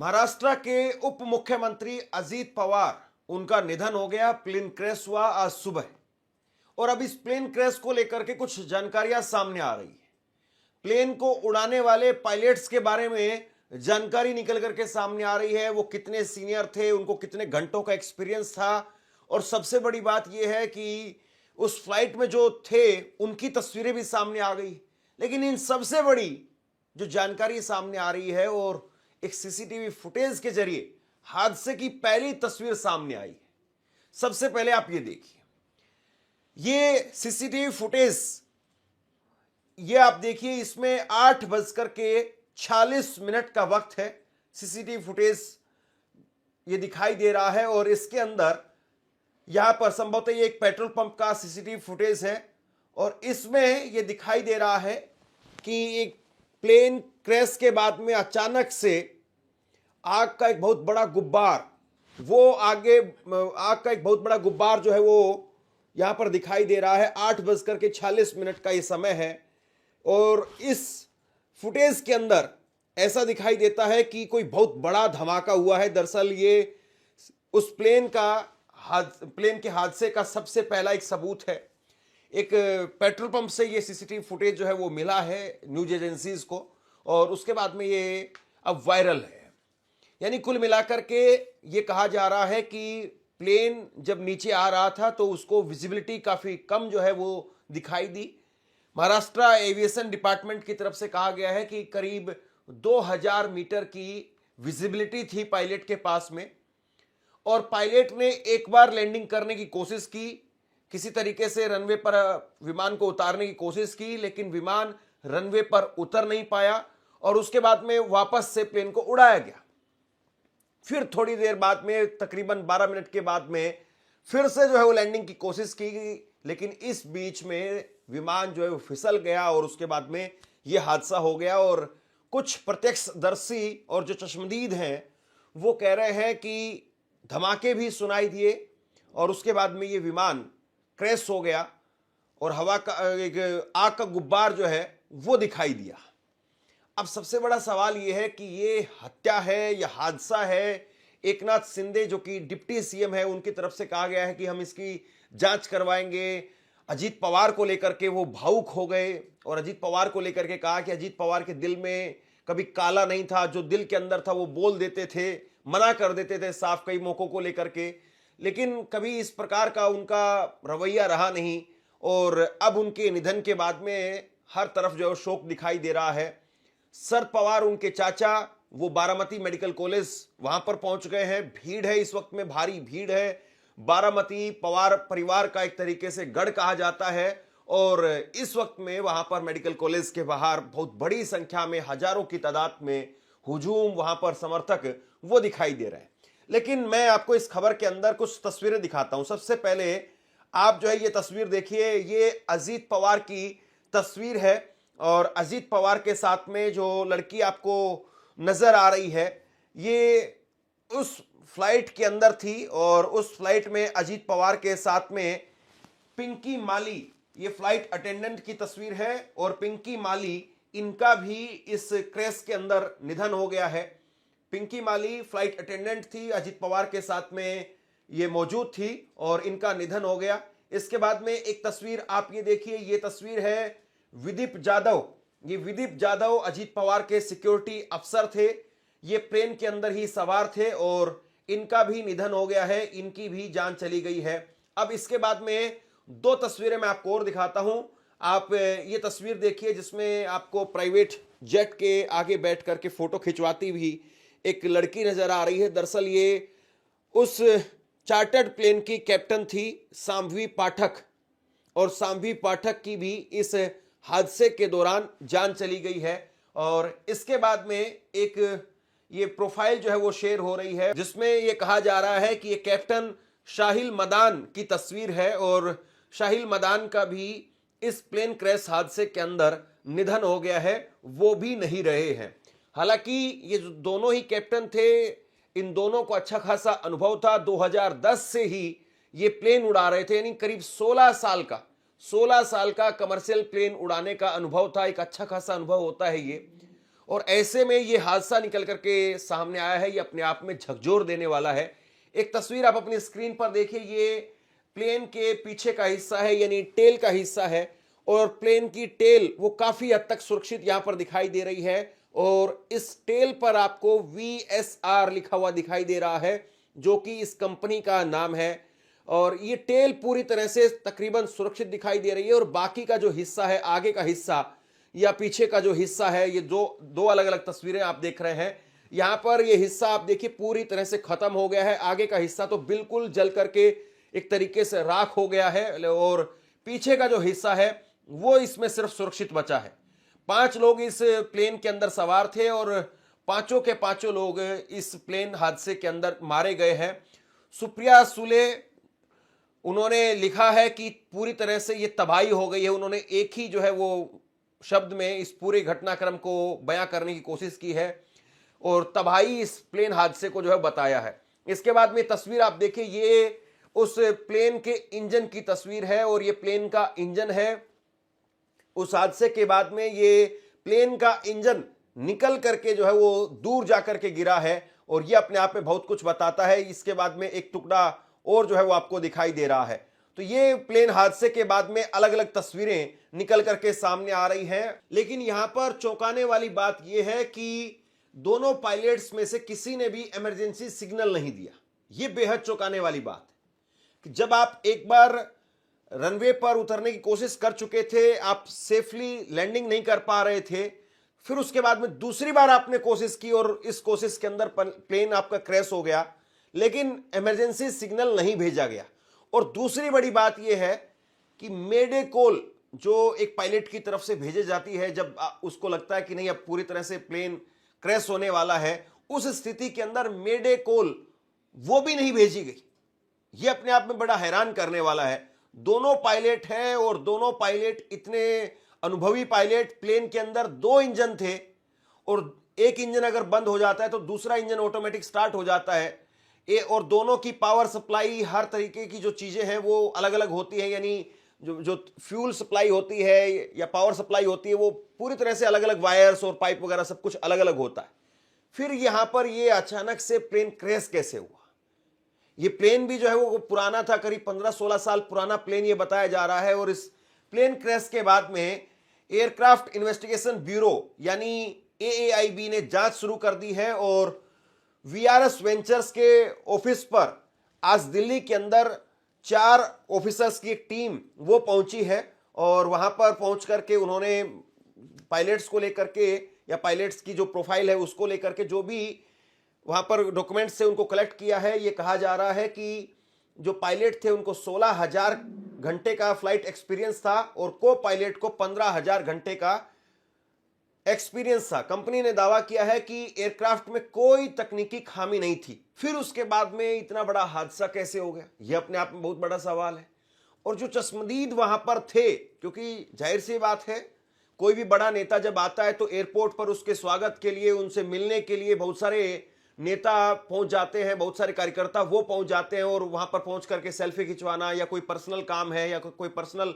महाराष्ट्र के उप मुख्यमंत्री अजीत पवार, उनका निधन हो गया। प्लेन क्रैश हुआ आज सुबह और अब इस प्लेन क्रैश को लेकर के कुछ जानकारियां सामने आ रही है। प्लेन को उड़ाने वाले पायलट्स के बारे में जानकारी निकल करके सामने आ रही है। वो कितने सीनियर थे, उनको कितने घंटों का एक्सपीरियंस था, और सबसे बड़ी बात यह है कि उस फ्लाइट में जो थे उनकी तस्वीरें भी सामने आ गई। लेकिन इन सबसे बड़ी जो जानकारी सामने आ रही है, और एक सीसीटीवी फुटेज के जरिए हादसे की पहली तस्वीर सामने आई है। सबसे पहले आप ये देखिए, ये सीसीटीवी फुटेज, ये आप देखिए, इसमें 8:46 का वक्त है। सीसीटीवी फुटेज ये दिखाई दे रहा है और इसके अंदर यहां पर संभवतः ये एक पेट्रोल पंप का सीसीटीवी फुटेज है और इसमें ये दिखाई दे रहा है कि एक प्लेन क्रैश के बाद में अचानक से आग का एक बहुत बड़ा गुब्बार, जो है वो यहां पर दिखाई दे रहा है। 8:46 का ये समय है और इस फुटेज के अंदर ऐसा दिखाई देता है कि कोई बहुत बड़ा धमाका हुआ है। दरअसल ये उस प्लेन के हादसे का सबसे पहला एक सबूत है। एक पेट्रोल पंप से ये सीसीटीवी फुटेज जो है वो मिला है न्यूज एजेंसीज को, और उसके बाद में ये अब वायरल है। यानी कुल मिलाकर के ये कहा जा रहा है कि प्लेन जब नीचे आ रहा था तो उसको विजिबिलिटी काफ़ी कम जो है वो दिखाई दी। महाराष्ट्र एविएशन डिपार्टमेंट की तरफ से कहा गया है कि करीब 2000 मीटर की विजिबिलिटी थी पायलट के पास में, और पायलट ने एक बार लैंडिंग करने की कोशिश की, किसी तरीके से रनवे पर विमान को उतारने की कोशिश की, लेकिन विमान रनवे पर उतर नहीं पाया और उसके बाद में वापस से प्लेन को उड़ाया गया। फिर थोड़ी देर बाद में, तकरीबन 12 मिनट के बाद में, फिर से जो है वो लैंडिंग की कोशिश की गई, लेकिन इस बीच में विमान जो है वो फिसल गया और उसके बाद में ये हादसा हो गया। और कुछ प्रत्यक्षदर्शी और जो चश्मदीद हैं वो कह रहे हैं कि धमाके भी सुनाई दिए और उसके बाद में ये विमान क्रैश हो गया और हवा का एक आग का गुब्बार जो है वो दिखाई दिया। अब सबसे बड़ा सवाल ये है कि ये हत्या है या हादसा है। एकनाथ शिंदे जो कि डिप्टी सीएम है, उनकी तरफ से कहा गया है कि हम इसकी जांच करवाएंगे। अजीत पवार को लेकर के वो भावुक हो गए और अजीत पवार को लेकर के कहा कि अजीत पवार के दिल में कभी काला नहीं था, जो दिल के अंदर था वो बोल देते थे, मना कर देते थे साफ कई मौकों को लेकर के, लेकिन कभी इस प्रकार का उनका रवैया रहा नहीं। और अब उनके निधन के बाद में हर तरफ जो है शोक दिखाई दे रहा है। शरद पवार, उनके चाचा, वो बारामती मेडिकल कॉलेज वहां पर पहुंच गए हैं। भीड़ है, इस वक्त में भारी भीड़ है। बारामती पवार परिवार का एक तरीके से गढ़ कहा जाता है और इस वक्त में वहां पर मेडिकल कॉलेज के बाहर बहुत बड़ी संख्या में, हजारों की तादाद में हुजूम, वहां पर समर्थक वो दिखाई दे रहे हैं। लेकिन मैं आपको इस खबर के अंदर कुछ तस्वीरें दिखाता हूं। सबसे पहले आप जो है ये तस्वीर देखिए, ये अजीत पवार की तस्वीर है और अजीत पवार के साथ में जो लड़की आपको नजर आ रही है, ये उस फ्लाइट के अंदर थी और उस फ्लाइट में अजीत पवार के साथ में पिंकी माली, ये फ्लाइट अटेंडेंट की तस्वीर है, और पिंकी माली, इनका भी इस क्रैश के अंदर निधन हो गया है। पिंकी माली फ्लाइट अटेंडेंट थी, अजीत पवार के साथ में ये मौजूद थी और इनका निधन हो गया। इसके बाद में एक तस्वीर आप ये देखिए, ये तस्वीर है विदीप जाधव। ये विदीप जाधव अजीत पवार के सिक्योरिटी अफसर थे, ये प्लेन के अंदर ही सवार थे और इनका भी निधन हो गया है, इनकी भी जान चली गई है। अब इसके बाद में दो तस्वीरें मैं आपको और दिखाता हूं। आप ये तस्वीर देखिए जिसमें आपको प्राइवेट जेट के आगे बैठ करके फोटो खिंचवाती हुई एक लड़की नजर आ रही है। दरअसल ये उस चार्टर्ड प्लेन की कैप्टन थी सांभवी पाठक, और सांभवी पाठक की भी इस हादसे के दौरान जान चली गई है। और इसके बाद में एक ये प्रोफाइल जो है वो शेयर हो रही है जिसमें ये कहा जा रहा है कि ये कैप्टन शाहिल मदान की तस्वीर है और शाहिल मदान का भी इस प्लेन क्रैश हादसे के अंदर निधन हो गया है, वो भी नहीं रहे हैं। हालांकि ये जो दोनों ही कैप्टन थे, इन दोनों को अच्छा खासा अनुभव था। 2010 से ही ये प्लेन उड़ा रहे थे, यानी करीब 16 साल का कमर्शियल प्लेन उड़ाने का अनुभव था। एक अच्छा खासा अनुभव होता है ये। और ऐसे में ये हादसा निकल करके सामने आया है, ये अपने आप में झकझोर देने वाला है। एक तस्वीर आप अपनी स्क्रीन पर देखिए, ये प्लेन के पीछे का हिस्सा है, यानी टेल का हिस्सा है, और प्लेन की टेल वो काफी हद तक सुरक्षित यहां पर दिखाई दे रही है, और इस टेल पर आपको VSR लिखा हुआ दिखाई दे रहा है, जो कि इस कंपनी का नाम है। और ये टेल पूरी तरह से तकरीबन सुरक्षित दिखाई दे रही है, और बाकी का जो हिस्सा है, आगे का हिस्सा या पीछे का जो हिस्सा है, ये दो अलग अलग तस्वीरें आप देख रहे हैं। यहां पर ये हिस्सा आप देखिए पूरी तरह से खत्म हो गया है, आगे का हिस्सा तो बिल्कुल जल करके एक तरीके से राख हो गया है, और पीछे का जो हिस्सा है वो इसमें सिर्फ सुरक्षित बचा है। 5 लोग इस प्लेन के अंदर सवार थे, और पांचों के पांचों लोग इस प्लेन हादसे के अंदर मारे गए हैं। सुप्रिया सुले, उन्होंने लिखा है कि पूरी तरह से ये तबाही हो गई है। उन्होंने एक ही जो है वो शब्द में इस पूरे घटनाक्रम को बयां करने की कोशिश की है, और तबाही इस प्लेन हादसे को जो है बताया है। इसके बाद में तस्वीर आप देखिए, ये उस प्लेन के इंजन की तस्वीर है, और ये प्लेन का इंजन है। उस हादसे के बाद में ये प्लेन का इंजन निकल करके जो है वो दूर जाकर के गिरा है, और ये अपने आप में बहुत कुछ बताता है। इसके बाद में एक टुकड़ा और जो है वो आपको दिखाई दे रहा है। तो ये प्लेन हादसे के बाद में अलग अलग तस्वीरें निकल करके सामने आ रही हैं, लेकिन यहां पर चौंकाने वाली बात यह है कि दोनों पायलट्स में से किसी ने भी इमरजेंसी सिग्नल नहीं दिया। यह बेहद चौंकाने वाली बात है कि जब आप एक बार रनवे पर उतरने की कोशिश कर चुके थे, आप सेफली लैंडिंग नहीं कर पा रहे थे, फिर उसके बाद में दूसरी बार आपने कोशिश की और इस कोशिश के अंदर प्लेन आपका क्रैश हो गया, लेकिन इमरजेंसी सिग्नल नहीं भेजा गया। और दूसरी बड़ी बात यह है कि मेडे कॉल जो एक पायलट की तरफ से भेजी जाती है जब उसको लगता है कि नहीं अब पूरी तरह से प्लेन क्रैश होने वाला है, उस स्थिति के अंदर मेडे कॉल वो भी नहीं भेजी गई। यह अपने आप में बड़ा हैरान करने वाला है। दोनों पायलट हैं, और दोनों पायलट इतने अनुभवी पायलट, प्लेन के अंदर 2 इंजन थे, और एक इंजन अगर बंद हो जाता है तो दूसरा इंजन ऑटोमेटिक स्टार्ट हो जाता है। और दोनों की पावर सप्लाई, हर तरीके की जो चीजें हैं वो अलग अलग होती हैं, यानी जो फ्यूल सप्लाई होती है या पावर सप्लाई होती है वो पूरी तरह से अलग अलग, वायर्स और पाइप वगैरह सब कुछ अलग अलग होता है। फिर यहां पर ये अचानक से प्लेन क्रैश कैसे हुआ? ये प्लेन भी जो है वो पुराना था, करीब 15-16 साल पुराना प्लेन ये बताया जा रहा है। और इस प्लेन क्रैश के बाद में एयरक्राफ्ट इन्वेस्टिगेशन ब्यूरो यानी AAIB ने जांच शुरू कर दी है, और VRS वेंचर्स के ऑफिस पर आज दिल्ली के अंदर 4 ऑफिसर्स की एक टीम वो पहुंची है, और वहां पर पहुंच करके उन्होंने पायलट्स को लेकर के या पायलट्स की जो प्रोफाइल है उसको लेकर के जो भी वहां पर डॉक्यूमेंट्स से उनको कलेक्ट किया है। ये कहा जा रहा है कि जो पायलट थे उनको 16,000 घंटे का फ्लाइट एक्सपीरियंस था, और को पायलट को 15,000 घंटे का एक्सपीरियंस था। कंपनी ने दावा किया है कि एयरक्राफ्ट में कोई तकनीकी खामी नहीं थी। फिर उसके बाद में इतना बड़ा हादसा कैसे हो गया, यह अपने आप में बहुत बड़ा सवाल है। और जो चश्मदीद वहां पर थे, क्योंकि जाहिर सी बात है कोई भी बड़ा नेता जब आता है तो एयरपोर्ट पर उसके स्वागत के लिए, उनसे मिलने के लिए बहुत सारे नेता पहुंच जाते हैं, बहुत सारे कार्यकर्ता वो पहुंच जाते हैं, और वहां पर पहुंच करके सेल्फी खिंचवाना या कोई पर्सनल काम है या कोई पर्सनल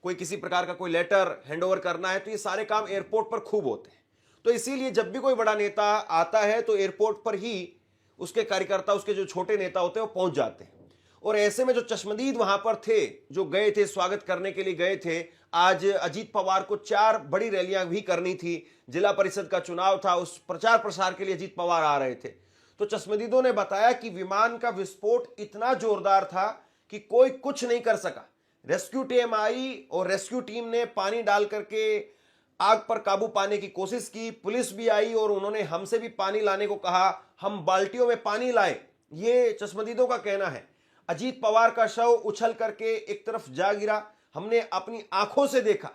कोई किसी प्रकार का कोई लेटर हैंडओवर करना है, तो ये सारे काम एयरपोर्ट पर खूब होते हैं। तो इसीलिए जब भी कोई बड़ा नेता आता है तो एयरपोर्ट पर ही उसके कार्यकर्ता, उसके जो छोटे नेता होते हैं वो पहुंच जाते हैं। और ऐसे में जो चश्मदीद वहां पर थे, जो गए थे स्वागत करने के लिए गए थे, आज अजीत पवार को 4 बड़ी रैलियां भी करनी थी, जिला परिषद का चुनाव था, उस प्रचार प्रसार के लिए अजीत पवार आ रहे थे। तो चश्मदीदों ने बताया कि विमान का विस्फोट इतना जोरदार था कि कोई कुछ नहीं कर सका। रेस्क्यू टीम आई, और रेस्क्यू टीम ने पानी डाल करके आग पर काबू पाने की कोशिश की। पुलिस भी आई और उन्होंने हमसे भी पानी लाने को कहा, हम बाल्टियों में पानी लाए, ये चश्मदीदों का कहना है। अजीत पवार का शव उछल करके एक तरफ जा गिरा, हमने अपनी आंखों से देखा।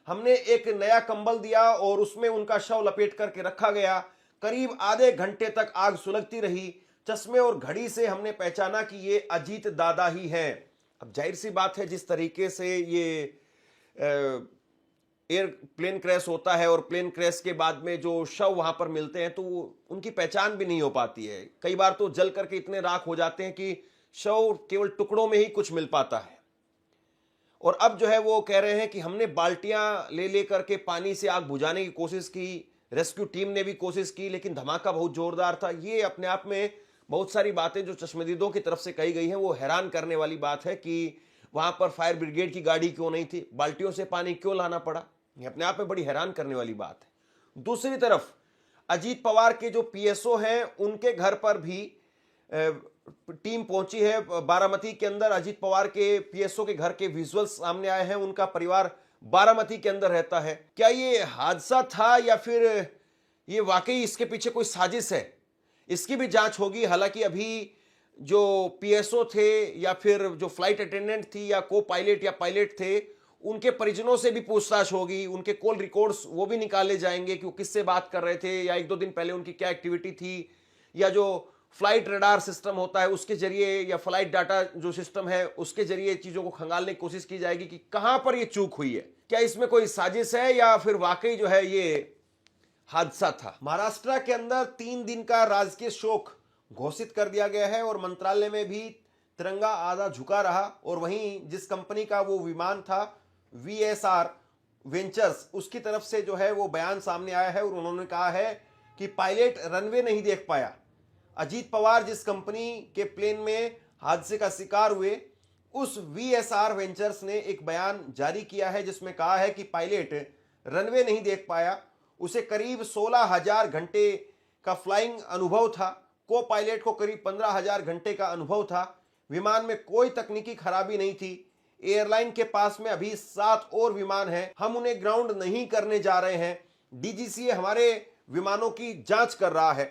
हमने एक नया कंबल दिया और उसमें उनका शव लपेट करके रखा गया। करीब आधे घंटे तक आग सुलगती रही। चश्मे और घड़ी से हमने पहचाना कि ये अजीत दादा ही हैं। अब जाहिर सी बात है, जिस तरीके से ये प्लेन क्रैश होता है और प्लेन क्रैश के बाद में जो शव वहां पर मिलते हैं तो उनकी पहचान भी नहीं हो पाती है। कई बार तो जल करके इतने राख हो जाते हैं कि शव केवल टुकड़ों में ही कुछ मिल पाता है। और अब जो है वो कह रहे हैं कि हमने बाल्टियां ले करके पानी से आग बुझाने की कोशिश की, रेस्क्यू टीम ने भी कोशिश की, लेकिन धमाका बहुत जोरदार था। ये अपने आप में बहुत सारी बातें जो चश्मदीदों की तरफ से कही गई हैं वो हैरान करने वाली बात है कि वहां पर फायर ब्रिगेड की गाड़ी क्यों नहीं थी, बाल्टियों से पानी क्यों लाना पड़ा। ये अपने आप में बड़ी हैरान करने वाली बात है। दूसरी तरफ अजीत पवार के जो पीएसओ हैं उनके घर पर भी टीम पहुंची है। बारामती के अंदर अजीत पवार के पीएसओ के घर के विजुअल्स सामने आए हैं। उनका परिवार बारामती के अंदर रहता है। क्या ये हादसा था या फिर ये वाकई इसके पीछे कोई साजिश है, इसकी भी जांच होगी। हालांकि अभी जो पीएसओ थे या फिर जो फ्लाइट अटेंडेंट थी या को पायलट या पायलट थे, उनके परिजनों से भी पूछताछ होगी। उनके कॉल रिकॉर्ड्स वो भी निकाले जाएंगे कि वो किससे बात कर रहे थे या 1-2 दिन पहले उनकी क्या एक्टिविटी थी, या जो फ्लाइट रडार सिस्टम होता है उसके जरिए या फ्लाइट डाटा जो सिस्टम है उसके जरिए चीजों को खंगालने की कोशिश की जाएगी कि कहां पर ये चूक हुई है, क्या इसमें कोई साजिश है या फिर वाकई जो है ये हादसा था। महाराष्ट्र के अंदर 3 दिन का राजकीय शोक घोषित कर दिया गया है और मंत्रालय में भी तिरंगा आधा झुका रहा। और वहीं जिस कंपनी का वो विमान था VSR वेंचर्स, उसकी तरफ से जो है वो बयान सामने आया है और उन्होंने कहा है कि पायलट रनवे नहीं देख पाया। अजीत पवार जिस कंपनी के प्लेन में हादसे का शिकार हुए, उस VSR वेंचर्स ने एक बयान जारी किया है जिसमें कहा है कि पायलट रनवे नहीं देख पाया। उसे करीब 16,000 घंटे का फ्लाइंग अनुभव था। को पायलट को करीब 15,000 घंटे का अनुभव था। विमान में कोई तकनीकी खराबी नहीं थी। एयरलाइन के पास में अभी 7 और विमान हैं। हम उन्हें ग्राउंड नहीं करने जा रहे हैं। DGCA हमारे विमानों की जांच कर रहा है।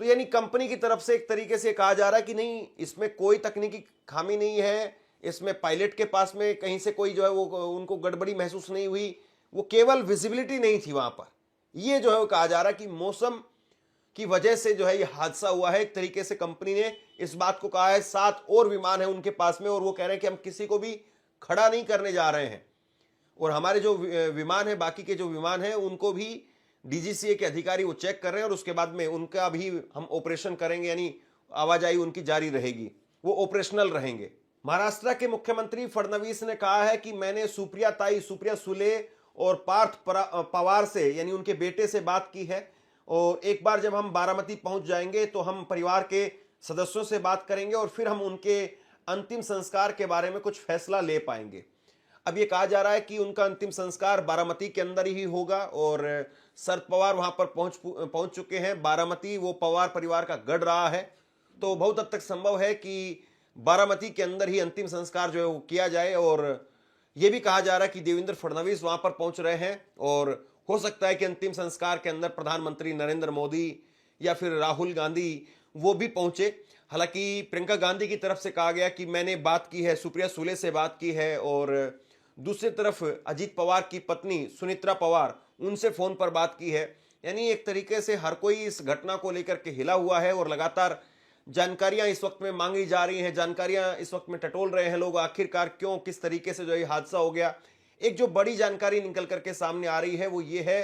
तो यानी कंपनी की तरफ से एक तरीके से कहा जा रहा है कि नहीं, इसमें कोई तकनीकी खामी नहीं है, इसमें पायलट के पास में कहीं से कोई जो है वो उनको गड़बड़ी महसूस नहीं हुई, वो केवल विजिबिलिटी नहीं थी वहां पर। ये जो है वो कहा जा रहा है कि मौसम की वजह से जो है ये हादसा हुआ है। एक तरीके से कंपनी ने इस बात को कहा है। 7 और विमान है उनके पास में और वो कह रहे हैं कि हम किसी को भी खड़ा नहीं करने जा रहे हैं और हमारे जो विमान है, बाकी के जो विमान है उनको भी DGCA के अधिकारी वो चेक कर रहे हैं और उसके बाद में उनका भी हम ऑपरेशन करेंगे, यानी आवाजाही उनकी जारी रहेगी, वो ऑपरेशनल रहेंगे। महाराष्ट्र के मुख्यमंत्री फडणवीस ने कहा है कि मैंने सुप्रिया सुले और पार्थ पवार से यानी उनके बेटे से बात की है और एक बार जब हम बारामती पहुंच जाएंगे तो हम परिवार के सदस्यों से बात करेंगे और फिर हम उनके अंतिम संस्कार के बारे में कुछ फैसला ले पाएंगे। अब ये कहा जा रहा है कि उनका अंतिम संस्कार बारामती के अंदर ही होगा और शरद पवार वहां पर पहुंच चुके हैं। बारामती वो पवार परिवार का गढ़ रहा है, तो बहुत हद तक संभव है कि बारामती के अंदर ही अंतिम संस्कार जो है वो किया जाए। और यह भी कहा जा रहा है कि देवेंद्र फडणवीस वहां पर पहुंच रहे हैं और हो सकता है कि अंतिम संस्कार के अंदर प्रधानमंत्री नरेंद्र मोदी या फिर राहुल गांधी वो भी पहुंचे। हालांकि प्रियंका गांधी की तरफ से कहा गया कि मैंने बात की है, सुप्रिया सुले से बात की है और दूसरी तरफ अजीत पवार की पत्नी सुनित्रा पवार, उनसे फोन पर बात की है। यानी एक तरीके से हर कोई इस घटना को लेकर के हिला हुआ है और लगातार जानकारियां इस वक्त में मांगी जा रही हैं, जानकारियां इस वक्त में टटोल रहे हैं लोग, आखिरकार क्यों किस तरीके से जो ये हादसा हो गया। एक जो बड़ी जानकारी निकल करके सामने आ रही है वो ये है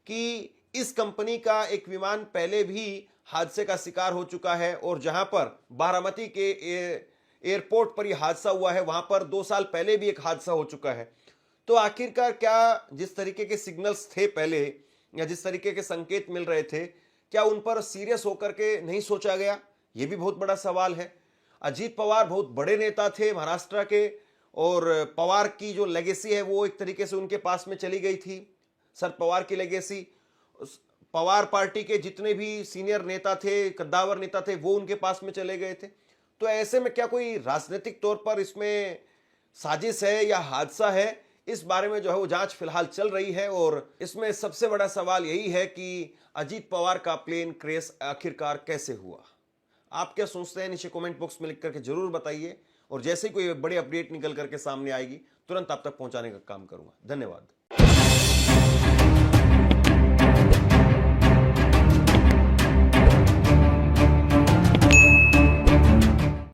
कि इस कंपनी का एक विमान पहले भी हादसे का शिकार हो चुका है और जहां पर बारामती के एयरपोर्ट पर यह हादसा हुआ है वहां पर 2 साल पहले भी एक हादसा हो चुका है। तो आखिरकार क्या जिस तरीके के सिग्नल्स थे पहले या जिस तरीके के संकेत मिल रहे थे, क्या उन पर सीरियस होकर के नहीं सोचा गया, यह भी बहुत बड़ा सवाल है। अजीत पवार बहुत बड़े नेता थे महाराष्ट्र के और पवार की जो लेगेसी है वो एक तरीके से उनके पास में चली गई थी। शरद पवार की लेगेसी, पवार पार्टी के जितने भी सीनियर नेता थे, कद्दावर नेता थे, वो उनके पास में चले गए थे। तो ऐसे में क्या कोई राजनीतिक तौर पर इसमें साजिश है या हादसा है, इस बारे में जो है वो जांच फिलहाल चल रही है। और इसमें सबसे बड़ा सवाल यही है कि अजीत पवार का प्लेन क्रैश आखिरकार कैसे हुआ। आप क्या सोचते हैं नीचे कमेंट बॉक्स में लिख करके जरूर बताइए और जैसे ही कोई बड़ी अपडेट निकल करके सामने आएगी तुरंत आप तक पहुंचाने का काम करूंगा। धन्यवाद।